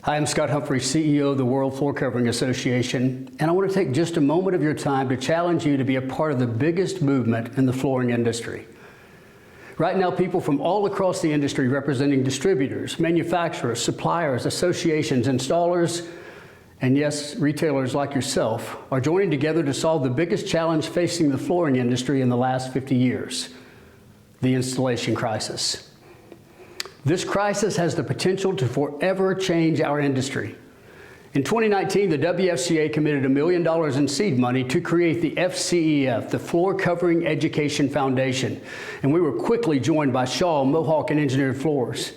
Hi, I'm Scott Humphrey, CEO of the World Floor Covering Association, and I want to take just a moment of your time to challenge you to be a part of the biggest movement in the flooring industry. Right now, people from all across the industry representing distributors, manufacturers, suppliers, associations, installers, and yes, retailers like yourself are joining together to solve the biggest challenge facing the flooring industry in the last 50 years, the installation crisis. This crisis has the potential to forever change our industry. In 2019, the WFCA committed $1 million in seed money to create the FCEF, the Floor Covering Education Foundation, and we were quickly joined by Shaw, Mohawk, and Engineered Floors.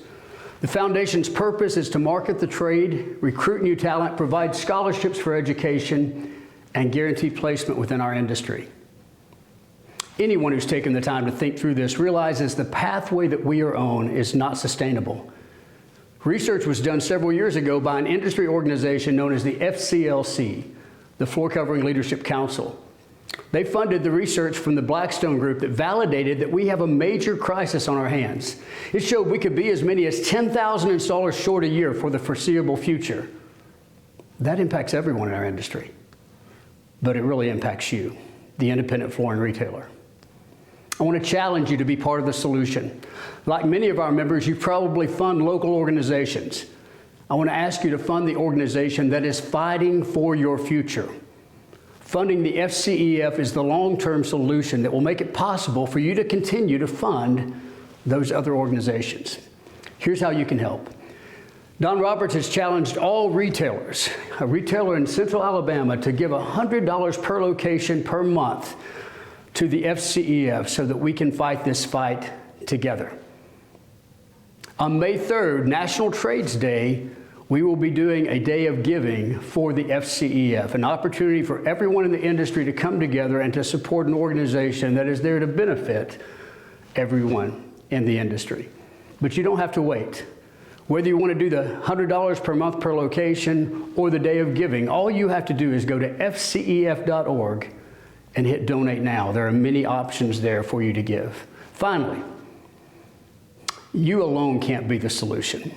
The foundation's purpose is to market the trade, recruit new talent, provide scholarships for education, and guarantee placement within our industry. Anyone who's taken the time to think through this realizes the pathway that we are on is not sustainable. Research was done several years ago by an industry organization known as the FCLC, the Floor Covering Leadership Council. They funded the research from the Blackstone Group that validated that we have a major crisis on our hands. It showed we could be as many as 10,000 installers short a year for the foreseeable future. That impacts everyone in our industry, but it really impacts you, the independent flooring retailer. I want to challenge you to be part of the solution. Like many of our members, you probably fund local organizations. I want to ask you to fund the organization that is fighting for your future. Funding the FCEF is the long-term solution that will make it possible for you to continue to fund those other organizations. Here's how you can help. Don Roberts has challenged all retailers, a retailer in Central Alabama, to give $100 per location per month to the FCEF so that we can fight this fight together. On May 3rd, National Trades Day, we will be doing a day of giving for the FCEF, an opportunity for everyone in the industry to come together and to support an organization that is there to benefit everyone in the industry. But you don't have to wait. Whether you want to do the $100 per month per location or the day of giving, all you have to do is go to fcef.org and hit donate now. There are many options there for you to give. Finally, you alone can't be the solution,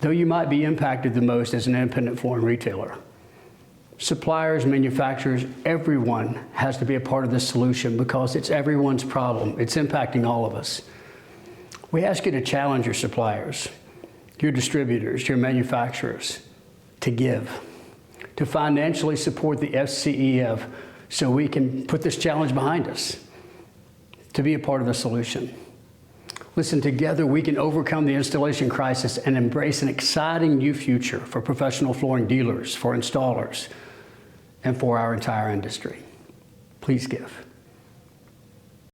though you might be impacted the most as an independent flooring retailer. Suppliers, manufacturers, everyone has to be a part of this solution because it's everyone's problem. It's impacting all of us. We ask you to challenge your suppliers, your distributors, your manufacturers to give, to financially support the FCEF so we can put this challenge behind us, to be a part of the solution. Listen, together we can overcome the installation crisis and embrace an exciting new future for professional flooring dealers, for installers, and for our entire industry. Please give.